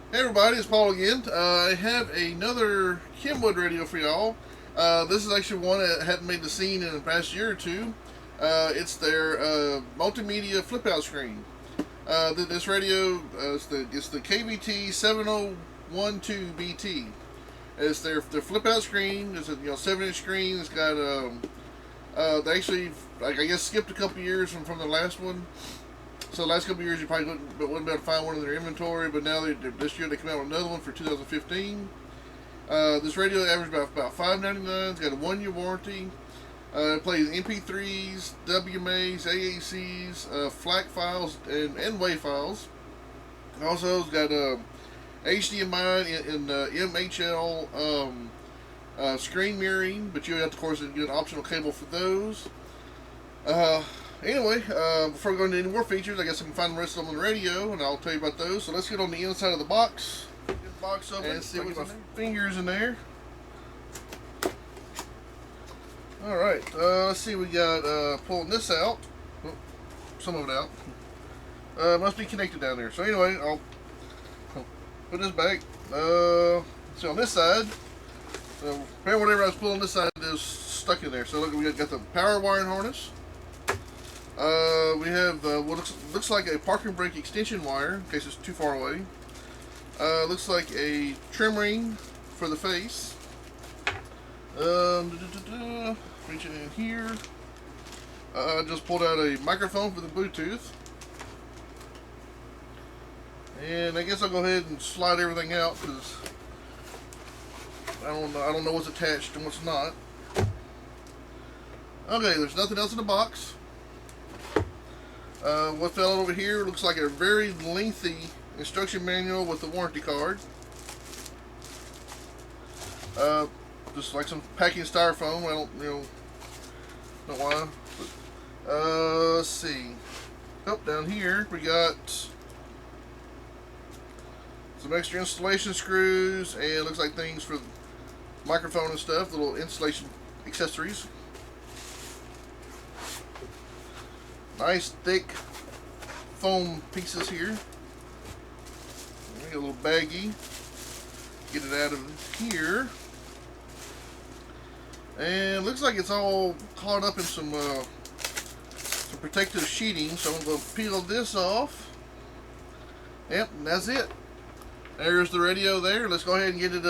Hey everybody, it's Paul again. I have another Kenwood radio for y'all. This is actually one that hadn't made the scene in the past year or two. It's their multimedia flip out screen. This radio it's the KVT-7012BT. It's their flip out screen. It's a 7-inch screen. It's got they actually I guess skipped a couple years from the last one. So the last couple of years you probably wouldn't be able to find one in their inventory, but now this year they come out with another one for 2015. This radio averaged about $5.99. It's got a 1-year warranty. It plays MP3s, WMAs, AACs, FLAC files, and WAV files. Also, it's got HDMI and MHL screen mirroring, but you have to, of course, get an optional cable for those. Anyway, before we go into any more features, I guess I can find the rest of them on the radio, and I'll tell you about those. So let's get on the inside of the box. Get the box open and see what's my fingers in there. Alright, let's see, we got, pulling this out. Oh, some of it out. Must be connected down there. So anyway, I'll put this back. So on this side, apparently whatever I was pulling this side is stuck in there. So look, we got the power wiring harness. We have what looks like a parking brake extension wire, in case it's too far away. Looks like a trim ring for the face. Reaching in here. Just pulled out a microphone for the Bluetooth. And I guess I'll go ahead and slide everything out because I don't know what's attached and what's not. Okay, there's nothing else in the box. What fell out over here looks like a very lengthy instruction manual with the warranty card. Just like some packing styrofoam. I don't know why. But, let's see. Oh, down here we got some extra installation screws and it looks like things for the microphone and stuff. Little installation accessories. Nice thick foam pieces here. Get a little baggie. Get it out of here. And looks like it's all caught up in some protective sheeting. So I'm going to peel this off. Yep, and that's it. There's the radio there. Let's go ahead and get it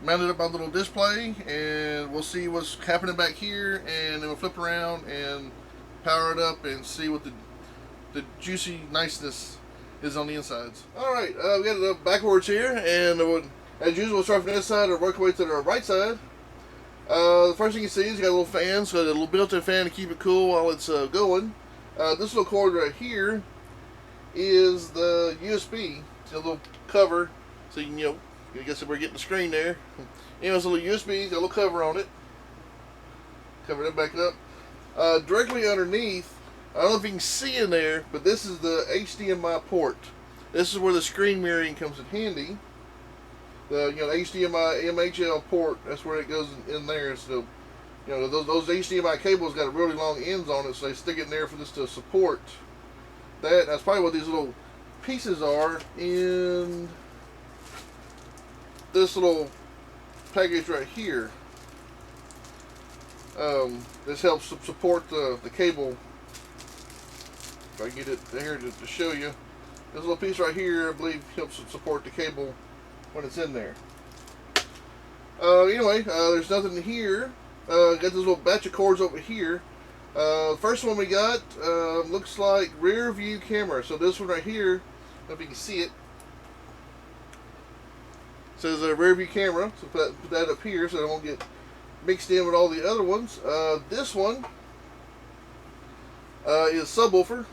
mounted up on a little display. And we'll see what's happening back here. And then we'll flip around and power it up and see what the juicy niceness is on the insides. Alright, we got it backwards here, and as usual, we'll start from this side and work our way to the right side. The first thing you see is you got a little fan, so a little built-in fan to keep it cool while it's going. This little cord right here is the USB. It's a little cover, so you can, I guess we're getting the screen there. Anyway, it's a little USB, got a little cover on it. Cover that back up. Directly underneath, I don't know if you can see in there, but this is the HDMI port. This is where the screen mirroring comes in handy. The HDMI MHL port, that's where it goes in there. So those HDMI cables got really long ends on it, so they stick it in there for this to support that. That's probably what these little pieces are in this little package right here. This helps support the cable. If I can get it here to show you. This little piece right here, I believe, helps support the cable when it's in there. Anyway, there's nothing here. Got this little batch of cords over here. First one we got looks like rear view camera. So this one right here, I don't know if you can see it. It says rear view camera. So put that up here so it won't get mixed in with all the other ones. This one is subwoofer,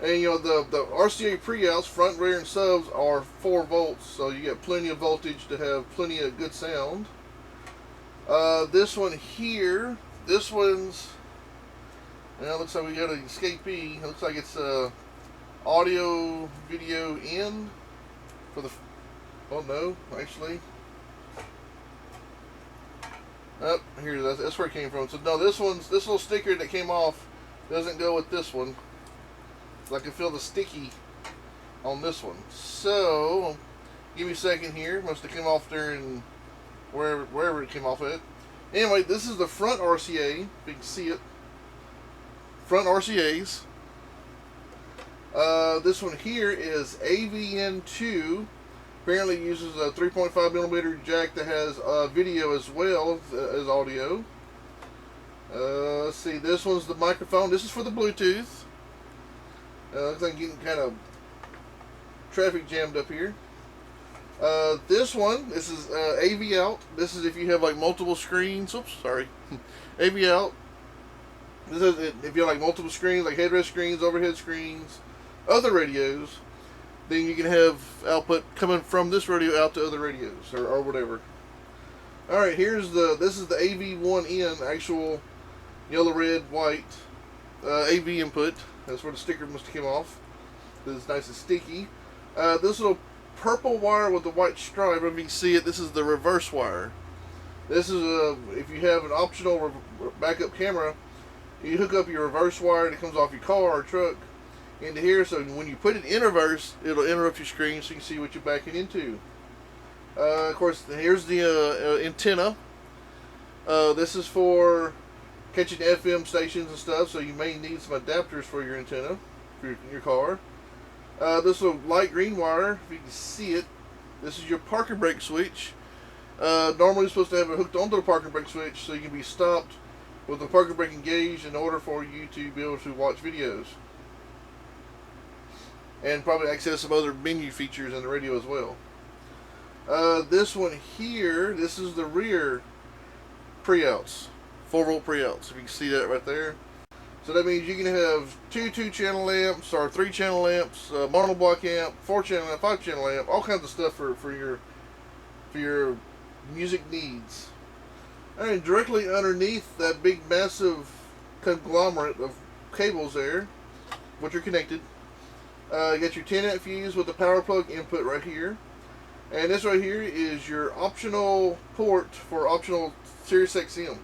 and the RCA pre-outs, front, rear, and subs are 4 volts, so you get plenty of voltage to have plenty of good sound. This one here, this one's, looks like we got an escapee. It looks like it's audio video in for the. Oh no, actually. Oh, here, that's where it came from. So no, this little sticker that came off doesn't go with this one. So I can feel the sticky on this one. So, give me a second here. Must have come off there and wherever it came off at. Anyway, this is the front RCA. If you can see it. Front RCAs. This one here is AVN2. Apparently uses a 3.5mm jack that has video as well as audio. Let's see, this one's the microphone. This is for the Bluetooth. Looks like I'm getting kind of traffic jammed up here. This is AV out. This is if you have like multiple screens. Oops, sorry. AV out. This is if you have like multiple screens, like headrest screens, overhead screens, other radios. Then you can have output coming from this radio out to other radios or whatever. Alright, this is the AV1N, actual yellow, red, white AV input. That's where the sticker must have came off. It's nice and sticky. This little purple wire with the white stripe, if you can see it, this is the reverse wire. This is if you have an optional backup camera, you hook up your reverse wire that comes off your car or truck into here, so when you put it in reverse, it'll interrupt your screen so you can see what you're backing into. Of course, here's the antenna. This is for catching FM stations and stuff, so you may need some adapters for your antenna for your car. This little light green wire, if you can see it, this is your parking brake switch. Normally you're supposed to have it hooked onto the parking brake switch so you can be stopped with the parking brake engaged in order for you to be able to watch videos. And probably access some other menu features in the radio as well. This one here, this is the rear pre-outs, 4-volt pre-outs. If you can see that right there. So that means you can have two 2-channel lamps or 3-channel lamps, monoblock amp, 4-channel amp, 5-channel amp, all kinds of stuff for your music needs. And directly underneath that big massive conglomerate of cables there, which are connected, you got your 10-amp fuse with the power plug input right here. And this right here is your optional port for optional Sirius XM.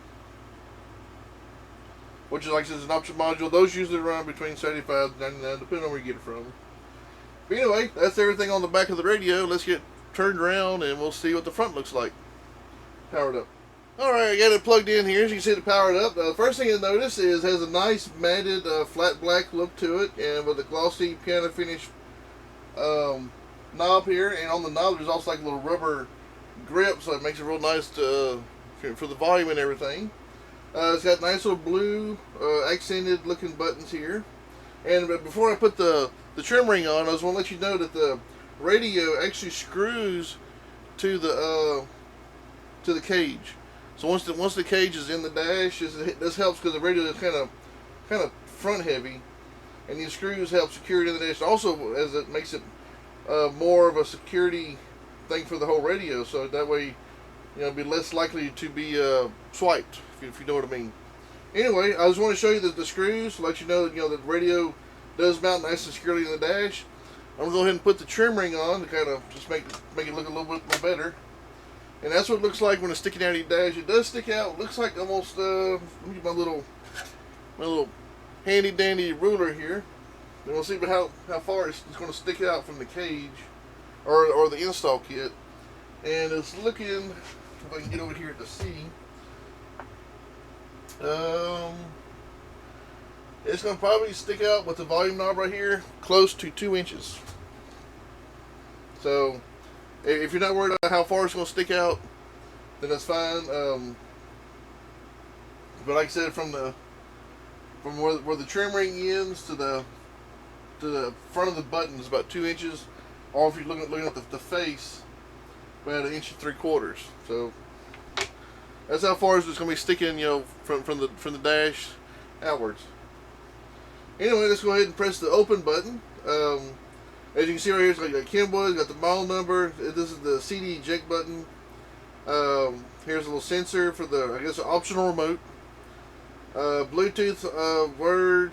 Which is like I said, is an option module. Those usually run between 75 and 99, depending on where you get it from. But anyway, that's everything on the back of the radio. Let's get turned around and we'll see what the front looks like. Powered up. Alright, I got it plugged in here. As you can see, it powered up. The first thing you'll notice is it has a nice matted flat black look to it, and with a glossy piano finish knob here. And on the knob there's also like a little rubber grip, so it makes it real nice to, for the volume and everything. It's got nice little blue accented looking buttons here. And before I put the trim ring on, I just want to let you know that the radio actually screws to the cage. So once the cage is in the dash, this helps because the radio is kind of front heavy, and these screws help secure it in the dash. Also, as it makes it more of a security thing for the whole radio, so that way, it'll be less likely to be swiped, if you know what I mean. Anyway, I just want to show you the screws to let you know that the radio does mount nice and securely in the dash. I'm gonna go ahead and put the trim ring on to kind of just make it look a little bit more better. And that's what it looks like when it's sticking out of your dash. It does stick out. It looks like almost, let me get my little handy dandy ruler here. And we'll see how far it's going to stick out from the cage or the install kit. And it's looking, if I can get over here to see, it's going to probably stick out with the volume knob right here close to 2 inches. So if you're not worried about how far it's going to stick out, then that's fine. But like I said, from where the trim ring ends to the front of the button is about 2 inches, or if you're looking at the face, about 1 3/4 inches. So that's how far it's going to be sticking, from the dash outwards. Anyway, let's go ahead and press the open button. As you can see right here, it's got Kenwood, got the model number. This is the CD eject button. Here's a little sensor for the, I guess, optional remote. Bluetooth, word,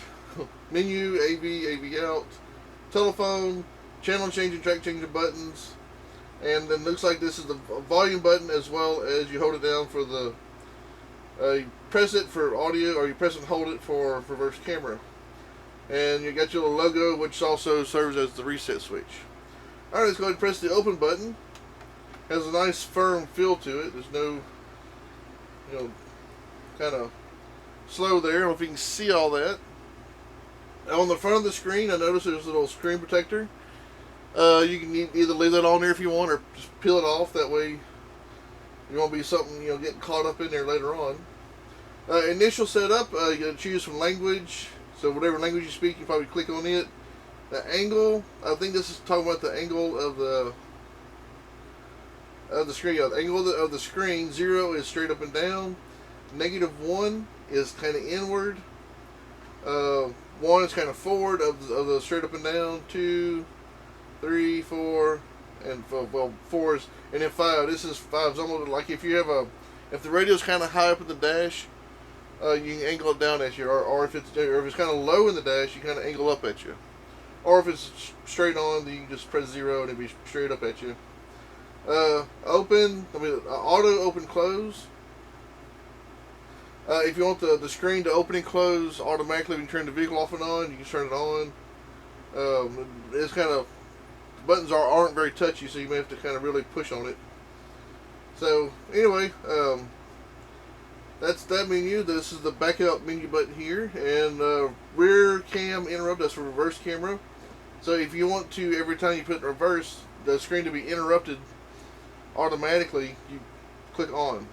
menu, AV out, telephone, channel changing, track changing buttons. And then looks like this is the volume button as well as you hold it down for the, you press it for audio, or you press and hold it for reverse camera. And you got your little logo, which also serves as the reset switch. Alright, let's go ahead and press the open button. Has a nice firm feel to it. There's no, kind of slow there. I don't know if you can see all that. On the front of the screen, I noticed there's a little screen protector. You can either leave that on there if you want, or just peel it off. That way, you won't be something getting caught up in there later on. Initial setup, you got to choose from language. So whatever language you speak, you probably click on it. The angle, I think this is talking about the angle of the screen. Yeah, the angle of the screen. 0 is straight up and down. -1 is kind of inward. 1 is kind of forward of the straight up and down. 2, 3, 4, and 4 is, and then 5. This is 5 is almost like if the radio's kind of high up in the dash, you can angle it down at you, or if it's kind of low in the dash, you kind of angle up at you. Or if it's straight on, then you can just press 0 and it'll be straight up at you. Auto open close. If you want the screen to open and close automatically when you turn the vehicle off and on, you can turn it on. It's kind of, the buttons aren't very touchy, so you may have to kind of really push on it. So anyway, that's that menu. This is the backup menu button here, and rear cam interrupt. That's for reverse camera. So if you want to, every time you put it in reverse, the screen to be interrupted automatically, you click on.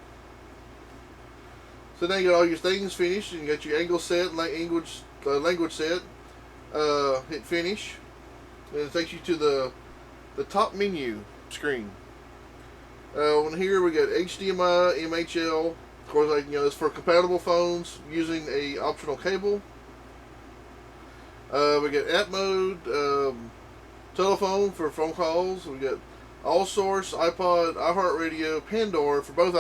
So now you got all your things finished, and you got your angle set, language set. Hit finish, and it takes you to the top menu screen. On here we got HDMI, MHL. Of course, it's for compatible phones using a optional cable. We got app mode, telephone for phone calls. We got all source, iPod, iHeartradio, Pandora for both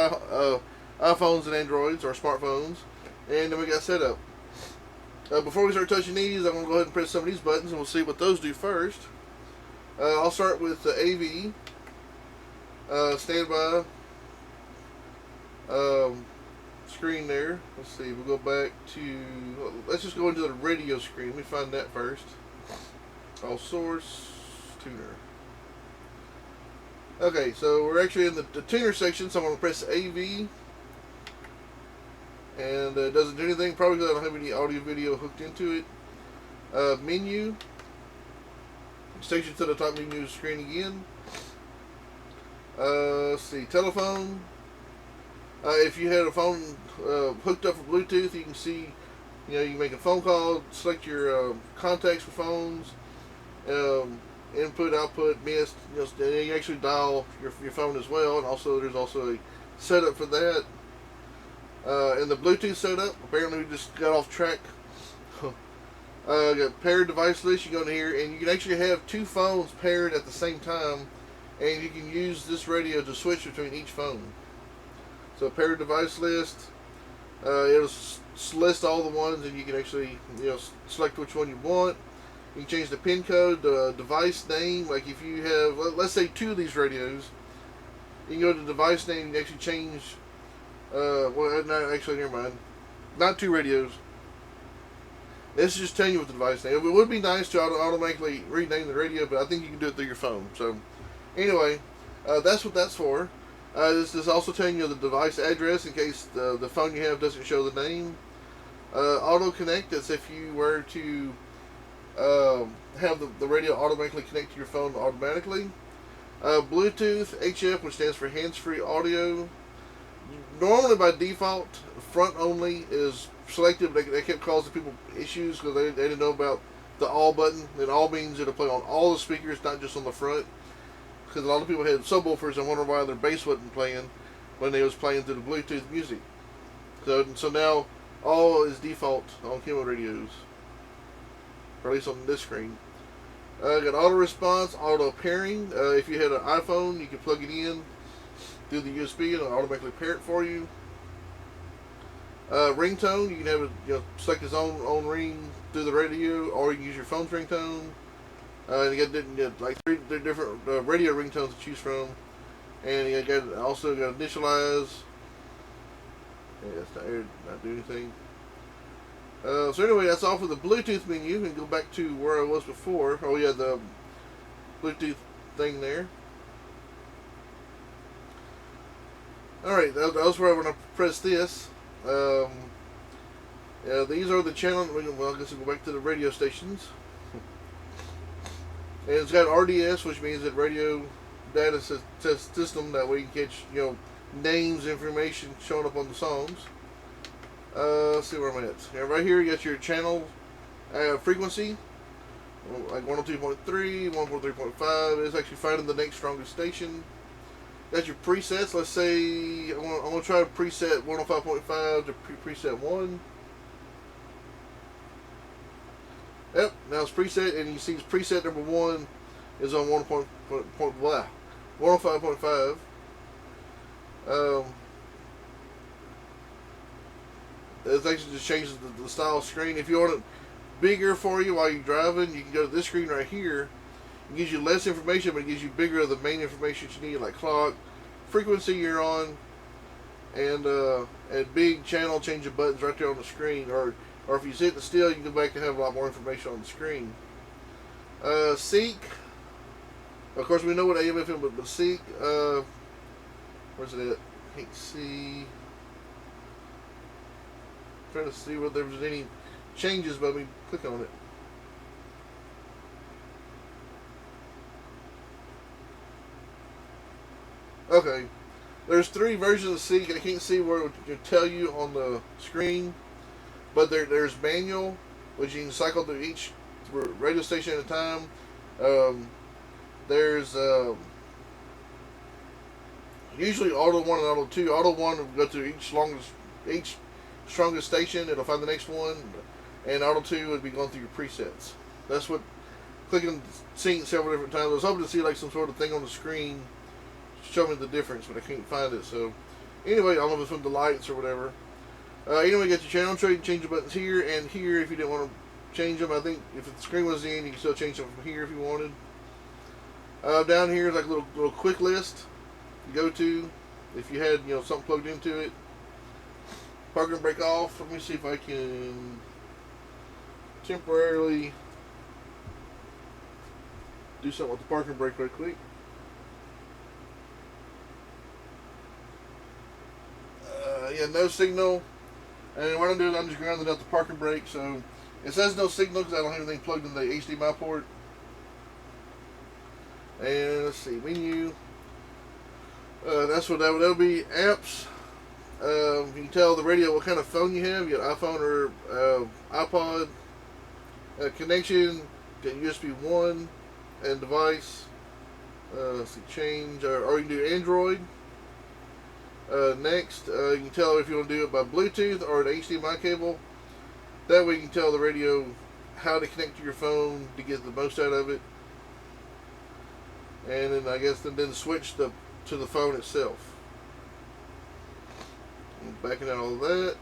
iPhones and Androids or smartphones. And then we got setup. Before we start touching these, I'm going to go ahead and press some of these buttons, and we'll see what those do first. I'll start with the AV. Standby. Screen there. Let's see, we'll go back to, let's just go into the radio screen. Let me find that first. All source, tuner. Okay, so we're actually in the tuner section, so I'm going to press AV. And it doesn't do anything, probably because I don't have any audio video hooked into it. Menu. It takes you to the top menu screen again. Let's see, telephone. If you had a phone hooked up for Bluetooth, you can see, you can make a phone call, select your contacts for phones, input, output, missed. You can actually dial your phone as well, and also there's also a setup for that. And the Bluetooth setup, apparently we just got off track. Got paired device list. You go in here, and you can actually have 2 phones paired at the same time, and you can use this radio to switch between each phone. So paired device list, it'll list all the ones, and you can actually select which one you want. You can change the pin code, the device name. Like if you have, let's say 2 of these radios, you can go to device name and actually change. Well, no, actually, never mind. Not 2 radios. This is just telling you what the device name. It would be nice to automatically rename the radio, but I think you can do it through your phone. So, anyway, that's what that's for. This is also telling you the device address in case the phone you have doesn't show the name. Auto connect, that's if you were to have the radio automatically connect to your phone automatically. Bluetooth, HF, which stands for hands-free audio. Normally by default, front only is selected, but they kept causing people issues because they didn't know about the all button. And all means it'll play on all the speakers, not just on the front. Because a lot of people had subwoofers and wonder why their bass wasn't playing when they was playing through the Bluetooth music. So now all is default on Kenwood radios, or at least on this screen. Got auto response, auto pairing. If you had an iPhone, you can plug it in through the USB and it'll automatically pair it for you. Ringtone, you can have it, select its own ring through the radio, or you can use your phone's ringtone. You got like 3 different radio ringtones to choose from, and you also got initialize. Yeah, it's not do anything. So anyway, that's all for the Bluetooth menu. And go back to where I was before. Oh yeah, the Bluetooth thing there. Alright, that's where I'm going to press this. Yeah, these are the channels. Well, I guess we'll go back to the radio stations. And it's got RDS, which means that radio data system. That way you can catch, names, information showing up on the songs. Let's see where I'm at. Yeah, right here you got your channel frequency, like 102.3, 143.5. It's actually finding the next strongest station. Got your presets. Let's say I'm going to try to preset 105.5 to preset 1. Yep, now it's preset, and you see preset number 1 is on 105.5. It actually just changes the style screen. If you want it bigger for you while you're driving, you can go to this screen right here. It gives you less information, but it gives you bigger of the main information you need, like clock, frequency you're on, and big channel changing buttons right there on the screen. Or if you sit still, you can go back and have a lot more information on the screen. Seek. Of course, we know what AM FM, but seek. Where's it at? Can't see. Trying to see whether there was any changes by me clicking on it. Okay, there's 3 versions of Seek, and I can't see where it will tell you on the screen, but there's manual, which you can cycle through each radio station at a time. There's usually Auto 1 and Auto 2. Auto 1 will go through each strongest station. It'll find the next one, and Auto 2 would be going through your presets. That's what clicking Sync several different times. I was hoping to see like some sort of thing on the screen show me the difference, but I can't find it. So anyway, I don't know if it's from the lights or whatever. Anyway, you got your channel trade, change the buttons here and here if you didn't want to change them. I think if the screen was in, you can still change them from here if you wanted. Down here is like a little quick list you go to if you had something plugged into it. Park and brake off. Let me see if I can temporarily do something with the park and brake right quick. Yeah, no signal. And what I'm doing, I'm just grounding out the park and brake. So it says no signal because I don't have anything plugged in the HDMI port. And let's see, menu. That's what that would be. Apps. You can tell the radio what kind of phone you have. You got iPhone or iPod. Connection. Got USB 1 and device. Let's see, change. Or you can do Android. Next, you can tell if you want to do it by Bluetooth or an HDMI cable. That way you can tell the radio how to connect to your phone to get the most out of it. And then I guess then switch to the phone itself. Backing out all of that.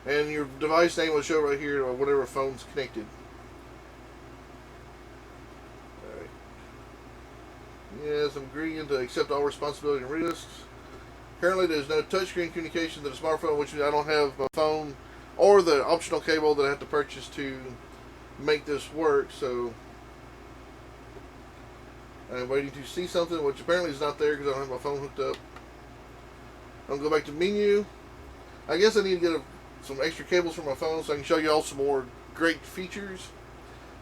And your device name will show right here or whatever phone's connected. Yes, I'm agreeing to accept all responsibility and risks. Currently, there's no touchscreen communication to the smartphone, which I don't have my phone or the optional cable that I have to purchase to make this work. So I'm waiting to see something, which apparently is not there because I don't have my phone hooked up. I'm going to go back to menu. I guess I need to get some extra cables for my phone so I can show you all some more great features.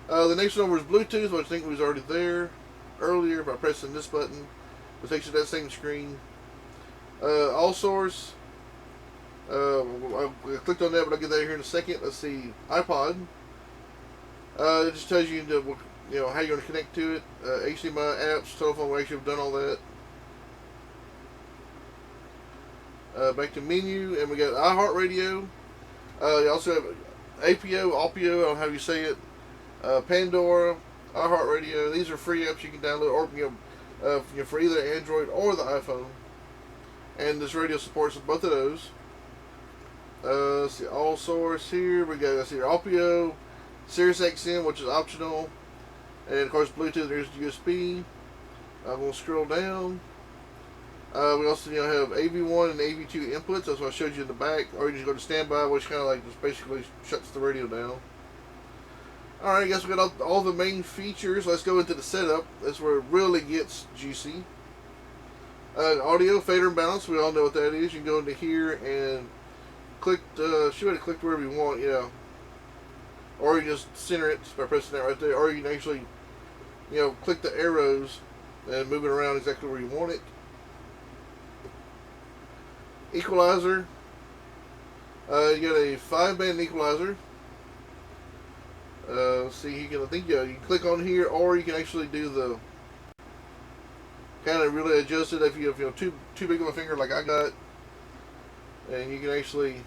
The next one was Bluetooth, which I think was already there earlier by pressing this button. It takes you to that same screen. All source. I clicked on that, but I'll get that here in a second. Let's see, iPod. It just tells you how you're going to connect to it. HDMI apps, telephone. We actually have done all that. Back to menu, and we got iHeartradio. You also have APO, Alpio, I don't know how you say it. Pandora, iHeartradio. These are free apps you can download, or for either Android or the iPhone. And this radio supports both of those. Let's see, all source here. We got Alpio, Sirius XM, which is optional, and of course Bluetooth. There's USB. I'm gonna scroll down. We also have AV1 and AV2 inputs. That's what I showed you in the back. Or you just go to standby, which kind of like just basically shuts the radio down. Alright, I guess we got all the main features. Let's go into the setup. That's where it really gets juicy. Audio, fader, and balance. We all know what that is. You can go into here and click, should be able to click wherever you want, or you just center it by pressing that right there, or you can actually, click the arrows and move it around exactly where you want it. Equalizer. You got a 5-band equalizer. See, you can click on here, or you can actually do the kind of really adjust it if you have too big of a finger like I got, and you can actually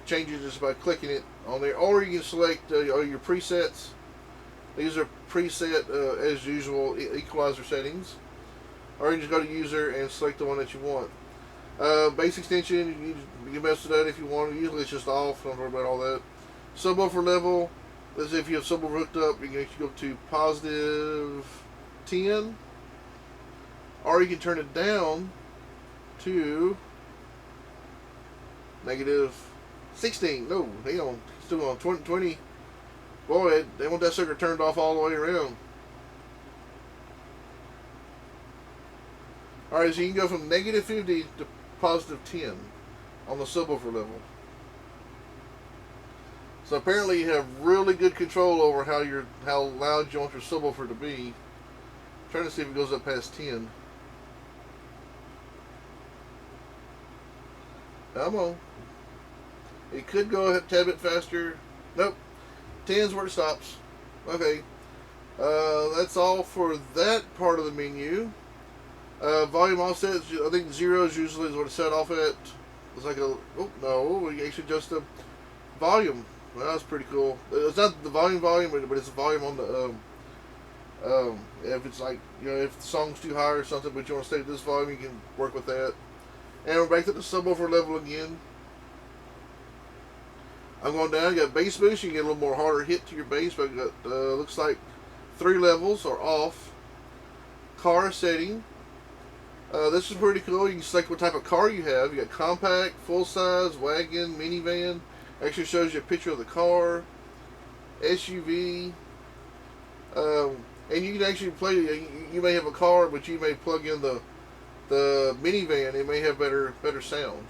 change it just by clicking it on there, or you can select all your presets. These are preset as usual equalizer settings, or you just go to user and select the one that you want. Bass extension, you can mess with that if you want. Usually it's just off, don't worry about all that. Subwoofer level, as if you have subwoofer hooked up, you can actually go to +10, or you can turn it down to -16. No, hang on, still on 20. Boy, they want that sucker turned off all the way around. Alright, so you can go from -50 to +10 on the subwoofer level. So apparently you have really good control over how loud you want your subwoofer to be. I'm trying to see if it goes up past 10. Come on. It could go a tad bit faster. Nope. 10's where it stops. Okay. That's all for that part of the menu. Volume offset, I think 0 is usually what it's set off at. It's like oh no, we actually adjust the volume. Well, that's pretty cool. It's not the volume, but it's the volume on the if it's like if the song's too high or something, but you want to stay at this volume, you can work with that. And we're back to the subwoofer level again. I'm going down. You got bass boost. You can get a little more harder hit to your bass, but you got looks like 3 levels are off. Car setting. This is pretty cool. You can select what type of car you have. You got compact, full size, wagon, minivan. Actually shows you a picture of the car. SUV. And you can actually play. You may have a car, but you may plug in the minivan. It may have better sound.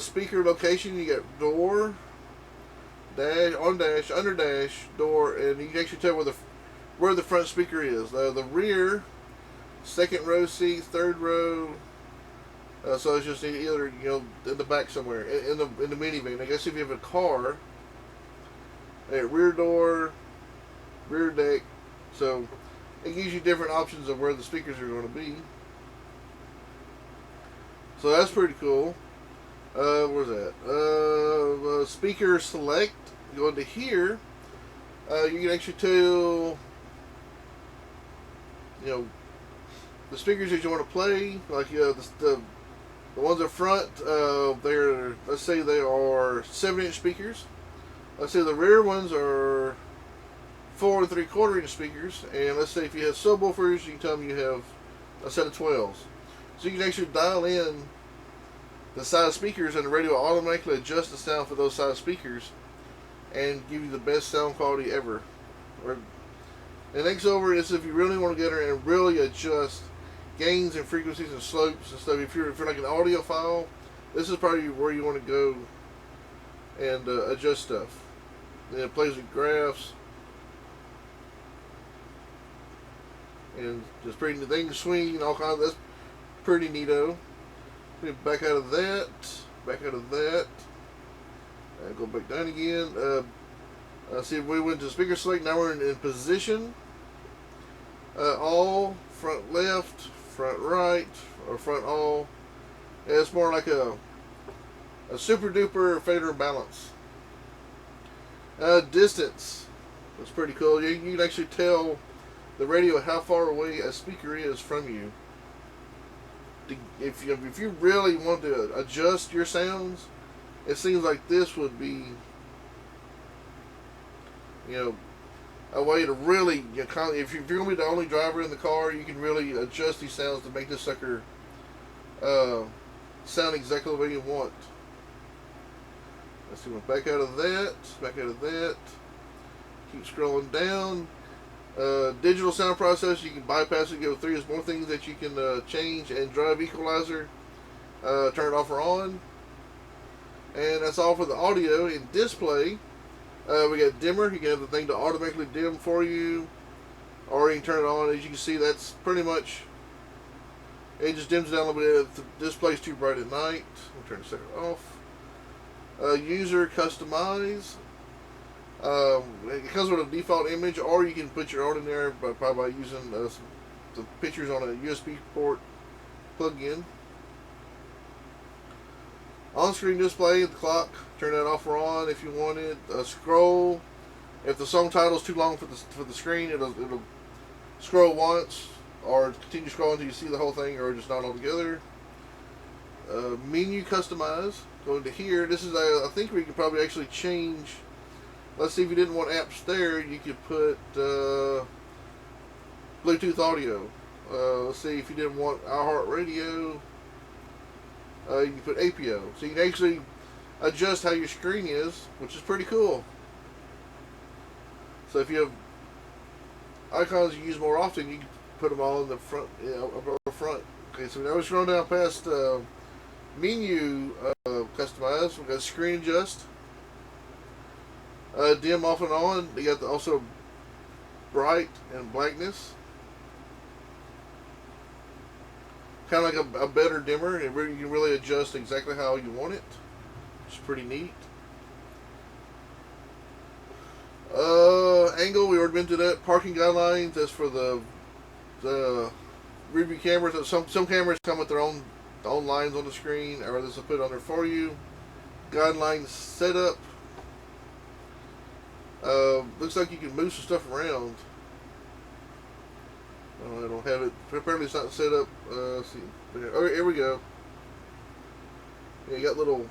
Speaker location. You got door, dash, on dash, under dash, door, and you can actually tell where the front speaker is. The rear. Second row seat, third row. So it's just either in the back somewhere in the minivan. I guess if you have a car, rear door, rear deck. So it gives you different options of where the speakers are going to be. So that's pretty cool. Where's that? Speaker select. Go into here. You can actually tell the speakers that you want to play, like the ones up front, let's say they are 7-inch speakers. Let's say the rear ones are 4 3/4-inch speakers, and let's say if you have subwoofers, you can tell them you have a set of 12s. So you can actually dial in the size speakers, and the radio will automatically adjust the sound for those size speakers and give you the best sound quality ever. And next over is if you really want to get in and really adjust gains and frequencies and slopes and stuff. If you're like an audiophile, this is probably where you want to go and adjust stuff. And it plays with graphs and just pretty. They can swing and all kinds. That's pretty neato. Back out of that. Back out of that. And go back down again. See if we went to speaker select. Now we're in position. All, front left, front right, or front all. Yeah, it's more like a super duper fader balance. Distance. That's pretty cool. You can actually tell the radio how far away a speaker is from you. If you really want to adjust your sounds, it seems like this would be a way to really, if you're going to be the only driver in the car, you can really adjust these sounds to make this sucker sound exactly the way you want. Let's see, back out of that, keep scrolling down. Digital sound processor, you can bypass it, go through. There's more things that you can change, and drive equalizer, turn it off or on. And that's all for the audio. In display, we got dimmer. You can have the thing to automatically dim for you, or you can turn it on. As you can see, that's pretty much, it just dims down a little bit if the display's too bright at night. We'll turn the second off. User customize. It comes with a default image, or you can put your own in there by using the pictures on a USB port plug-in. On-screen display, the clock, turn that off or on if you want it. Scroll. If the song title is too long for the screen, it'll scroll once, or continue scrolling until you see the whole thing, or just not altogether. Menu customize. Going to here. This is I think we could probably actually change. Let's see, if you didn't want apps there, you could put Bluetooth audio. Let's see, if you didn't want iHeartradio, you can put APO. So you can actually adjust how your screen is, which is pretty cool. So if you have icons you use more often, you can put them all in the front, up front. Okay, so now we're scrolling down past menu customize. We've got screen adjust. Dim off and on. You got also bright and blackness. Kind of like a better dimmer. You can really adjust exactly how you want it. It's pretty neat. Angle, we already been to that. Parking guidelines, that's for the review cameras. Some cameras come with their own lines on the screen, or this will put on there for you. Guidelines setup. Looks like you can move some stuff around. Oh, I don't have it. Apparently it's not set up. Let's see. Oh, here we go. Yeah, you got little.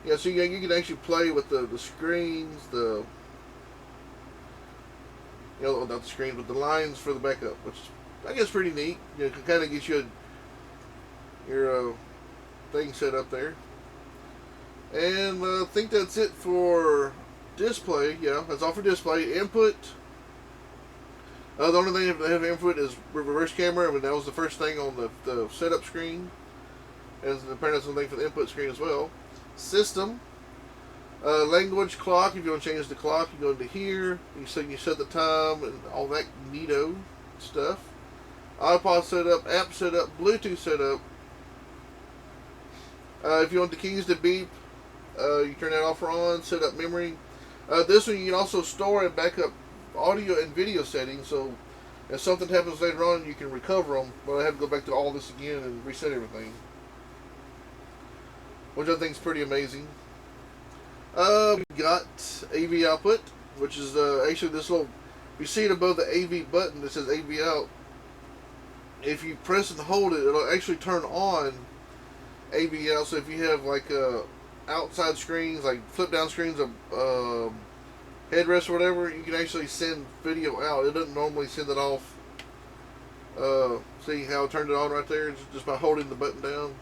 Yeah, so you can actually play with the screens, not the screens, but the lines for the backup, which I guess pretty neat. You know, it kind of gets you your thing set up there. And I think that's it for display. Yeah, that's all for display. Input. The only thing that have input is reverse camera, but that was the first thing on the setup screen. And apparently that's the thing for the input screen as well. System. Language, clock. If you want to change the clock, you go into here. You set the time and all that neato stuff. iPod setup, app setup, Bluetooth setup. If you want the keys to beep, you turn that off or on. Set up memory. This one you can also store and back up audio and video settings, so if something happens later on, you can recover them. But I have to go back to all this again and reset everything, which I think is pretty amazing. We got AV output, which is actually this little. You see it above the AV button that says AV out. If you press and hold it, it'll actually turn on AV out. So if you have like outside screens, like flip down screens of headrest or whatever, you can actually send video out. It doesn't normally send it off. See how I turned it on right there, just by holding the button down.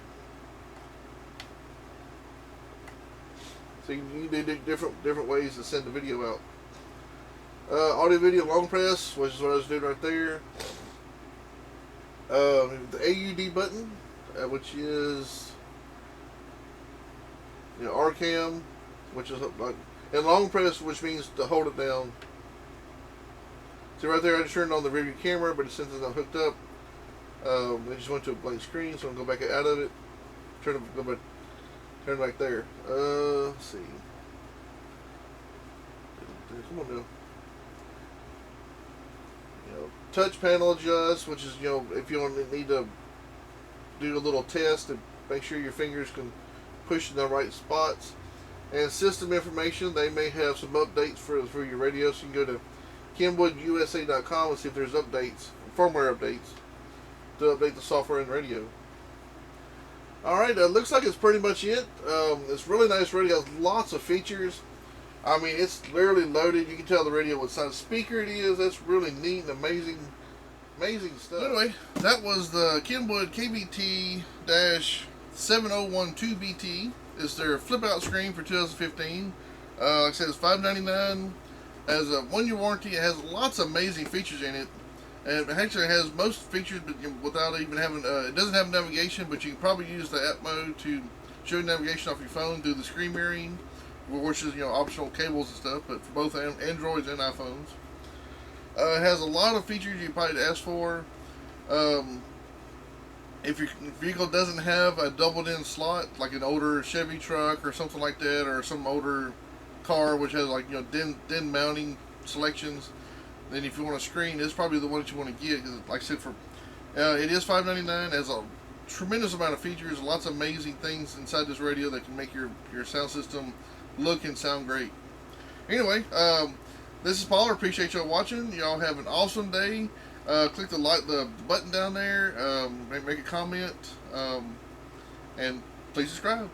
So you can do different ways to send the video out. Audio video long press, which is what I was doing right there. The AUD button, which is RCAM, which is like, and long press, which means to hold it down. See right there, I just turned on the review camera, but since it's not hooked up, it just went to a blank screen, so I'm going to go back out of it. Turn back there. Let's see. Come on now. Touch panel adjust, which is if you need to do a little test and make sure your fingers can push in the right spots. And system information, they may have some updates for your radio, so you can go to KenwoodUSA.com and see if there's updates, firmware updates, to update the software and radio. Alright, looks like it's pretty much it. It's really nice radio, has lots of features. I mean, it's literally loaded. You can tell the radio what size speaker it is. That's really neat and amazing stuff. Anyway, that was the Kenwood KVT-7012BT. It's their flip out screen for 2015. Like I said, it's $5.99. Has a 1-year warranty. It has lots of amazing features in it. And it actually has most features, but without even having, it doesn't have navigation, but you can probably use the app mode to show navigation off your phone, do the screen mirroring, which is, optional cables and stuff, but for both Androids and iPhones. It has a lot of features you probably ask for. If your vehicle doesn't have a doubled-in slot, like an older Chevy truck or something like that, or some older car which has DIN mounting selections, then if you want a screen, it's probably the one that you want to get. Cause like I said, it is $5.99. Has a tremendous amount of features, lots of amazing things inside this radio that can make your sound system look and sound great. Anyway, this is Paul. I appreciate y'all watching. Y'all have an awesome day. Click the button down there. Make a comment, and please subscribe.